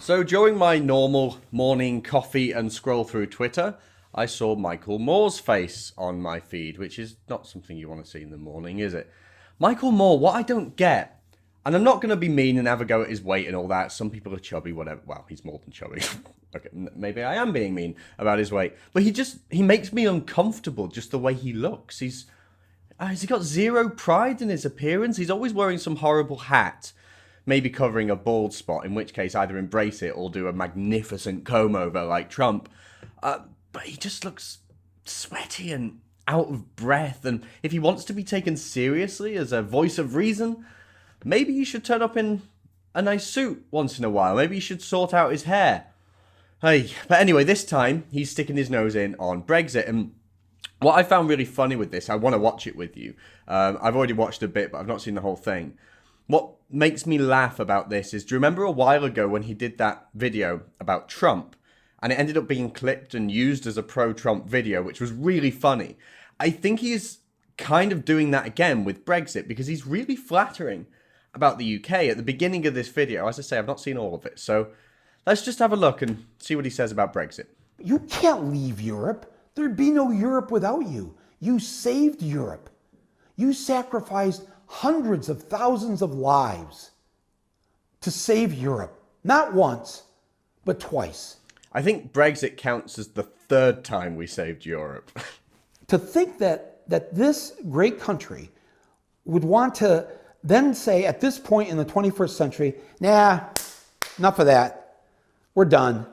So during my normal morning coffee and scroll through Twitter, I saw Michael Moore's face on my feed, which is not something you want to see in the morning, is it? Michael Moore, what I don't get, and I'm not going to be mean and have a go at his weight and all that. Some people are chubby, whatever. Well, he's more than chubby. Okay, maybe I am being mean about his weight. But he makes me uncomfortable just the way he looks. Has he got zero pride in his appearance? He's always wearing some horrible hat, maybe covering a bald spot, in which case either embrace it or do a magnificent comb over like Trump. But he just looks sweaty and out of breath. And if he wants to be taken seriously as a voice of reason, maybe he should turn up in a nice suit once in a while. Maybe he should sort out his hair. Hey, but anyway, this time he's sticking his nose in on Brexit. And what I found really funny with this, I want to watch it with you. I've already watched a bit, but I've not seen the whole thing. What makes me laugh about this is, do you remember a while ago when he did that video about Trump? And it ended up being clipped and used as a pro-Trump video, which was really funny. I think he's kind of doing that again with Brexit because he's really flattering about the UK at the beginning of this video. As I say, I've not seen all of it. So let's just have a look and see what he says about Brexit. You can't leave Europe. There'd be no Europe without you. You saved Europe. You sacrificed hundreds of thousands of lives to save Europe. Not once, but twice. I think Brexit counts as the third time we saved Europe. To think that this great country would want to then say at this point in the 21st century, nah, enough of that. We're done.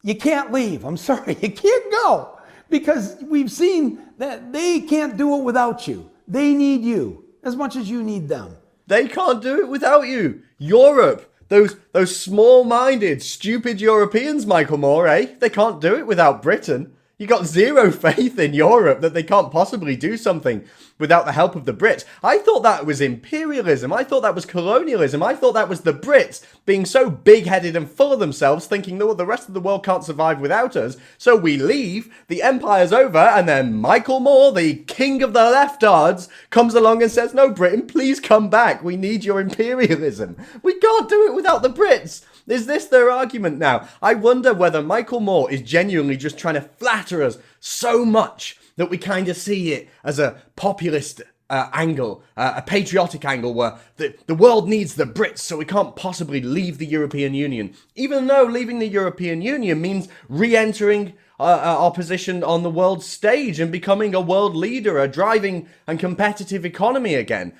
You can't leave. I'm sorry. You can't go because we've seen that they can't do it without you. They need you as much as you need them. They can't do it without you. Europe. Those small-minded, stupid Europeans, Michael Moore, eh? They can't do it without Britain. You got zero faith in Europe that they can't possibly do something without the help of the Brits. I thought that was imperialism. I thought that was colonialism. I thought that was the Brits being so big-headed and full of themselves, thinking that the rest of the world can't survive without us. So we leave, the empire's over, and then Michael Moore, the king of the leftards, comes along and says, no, Britain, please come back. We need your imperialism. We can't do it without the Brits. Is this their argument now? I wonder whether Michael Moore is genuinely just trying to flatter us so much that we kind of see it as a populist angle, a patriotic angle where the world needs the Brits, so we can't possibly leave the European Union. Even though leaving the European Union means re-entering our position on the world stage and becoming a world leader, a driving and competitive economy again.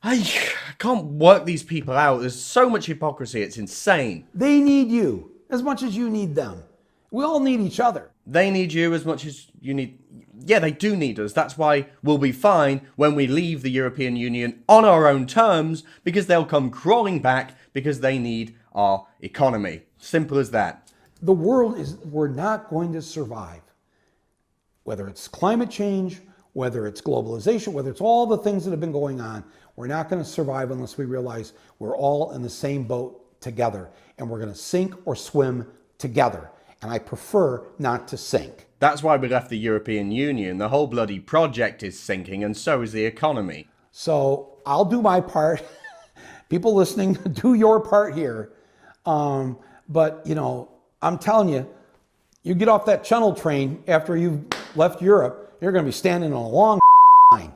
I can't work these people out. There's so much hypocrisy. It's insane. They need you as much as you need them. We all need each other. They need you as much as you need... Yeah, they do need us. That's why we'll be fine when we leave the European Union on our own terms, because they'll come crawling back because they need our economy. Simple as that. The world we're not going to survive. Whether it's climate change, whether it's globalization, whether it's all the things that have been going on, we're not going to survive unless we realize we're all in the same boat together and we're going to sink or swim together. And I prefer not to sink. That's why we left the European Union. The whole bloody project is sinking, and so is the economy. So I'll do my part. People listening, do your part here. But, you know, I'm telling you, you get off that channel train after you've left Europe, you're going to be standing in a long line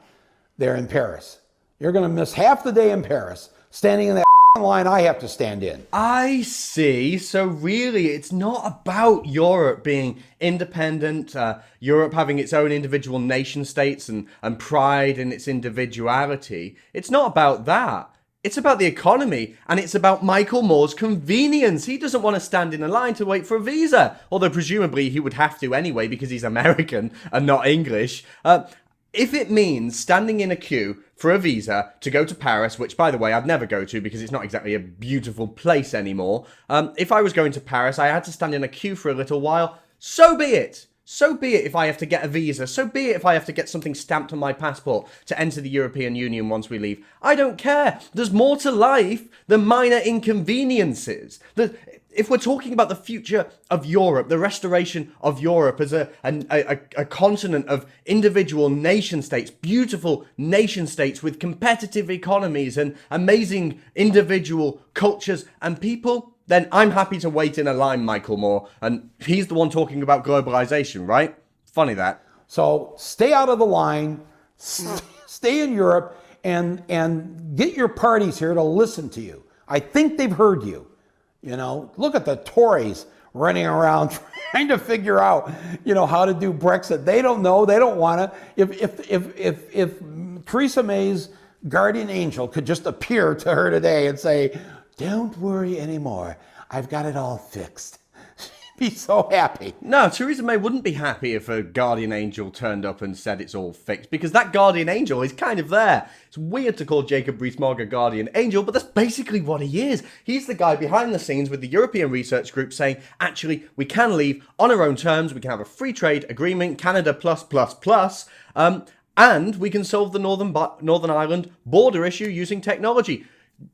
there in Paris. You're going to miss half the day in Paris, standing in that line I have to stand in. I see. So really, it's not about Europe being independent, Europe having its own individual nation states and pride in its individuality. It's not about that. It's about the economy, and it's about Michael Moore's convenience. He doesn't want to stand in a line to wait for a visa, although presumably he would have to anyway because he's American and not English. If it means standing in a queue for a visa to go to Paris, which, by the way, I'd never go to because it's not exactly a beautiful place anymore. If I was going to Paris, I had to stand in a queue for a little while. So be it. So be it if I have to get a visa. So be it if I have to get something stamped on my passport to enter the European Union once we leave. I don't care. There's more to life than minor inconveniences. If we're talking about the future of Europe, the restoration of Europe as a continent of individual nation states, beautiful nation states with competitive economies and amazing individual cultures and people, then I'm happy to wait in a line, Michael Moore. And he's the one talking about globalization, right? Funny that. So stay out of the line, stay in Europe, and get your parties here to listen to you. I think they've heard you. You know, look at the Tories running around trying to figure out, you know, how to do Brexit. They don't know. They don't want to. If Theresa May's guardian angel could just appear to her today and say, "Don't worry anymore. I've got it all fixed," she'd be so happy. No, Theresa May wouldn't be happy if a guardian angel turned up and said it's all fixed, because that guardian angel is kind of there. It's weird to call Jacob Rees-Mogg a guardian angel, but that's basically what he is. He's the guy behind the scenes with the European Research Group saying, actually, we can leave on our own terms, we can have a free trade agreement, Canada plus, and we can solve the Northern Ireland border issue using technology.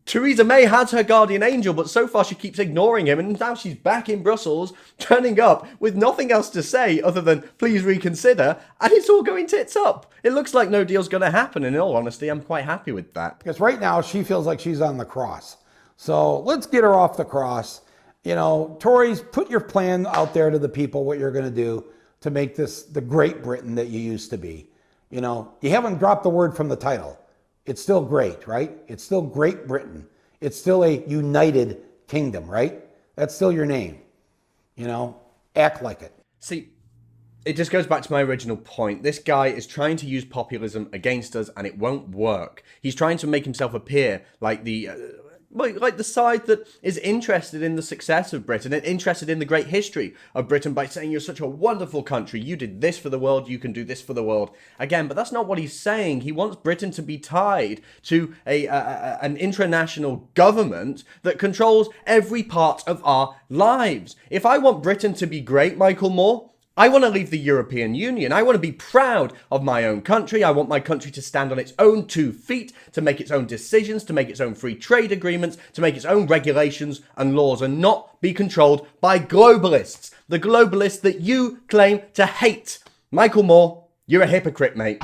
Theresa May has her guardian angel, but so far she keeps ignoring him, and now she's back in Brussels, turning up with nothing else to say other than, please reconsider, and it's all going tits up. It looks like no deal's going to happen, and in all honesty, I'm quite happy with that. Because right now she feels like she's on the cross. So let's get her off the cross. You know, Tories, put your plan out there to the people, what you're going to do to make this the Great Britain that you used to be. You know, you haven't dropped the word from the title. It's still great, right? It's still Great Britain. It's still a united kingdom, right? That's still your name. You know, act like it. See, it just goes back to my original point. This guy is trying to use populism against us, and it won't work. He's trying to make himself appear like the side that is interested in the success of Britain and interested in the great history of Britain by saying you're such a wonderful country, you did this for the world, you can do this for the world. Again, but that's not what he's saying. He wants Britain to be tied to an international government that controls every part of our lives. If I want Britain to be great, Michael Moore, I want to leave the European Union. I want to be proud of my own country. I want my country to stand on its own 2 feet, to make its own decisions, to make its own free trade agreements, to make its own regulations and laws, and not be controlled by globalists. The globalists that you claim to hate. Michael Moore, you're a hypocrite, mate.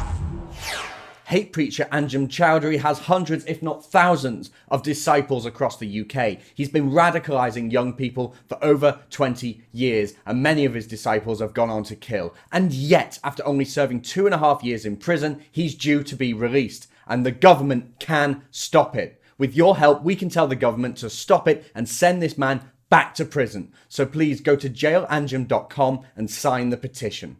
Hate preacher Anjem Choudhury has hundreds, if not thousands, of disciples across the UK. He's been radicalising young people for over 20 years, and many of his disciples have gone on to kill. And yet, after only serving 2.5 years in prison, he's due to be released, and the government can stop it. With your help, we can tell the government to stop it and send this man back to prison. So please go to jailanjem.com and sign the petition.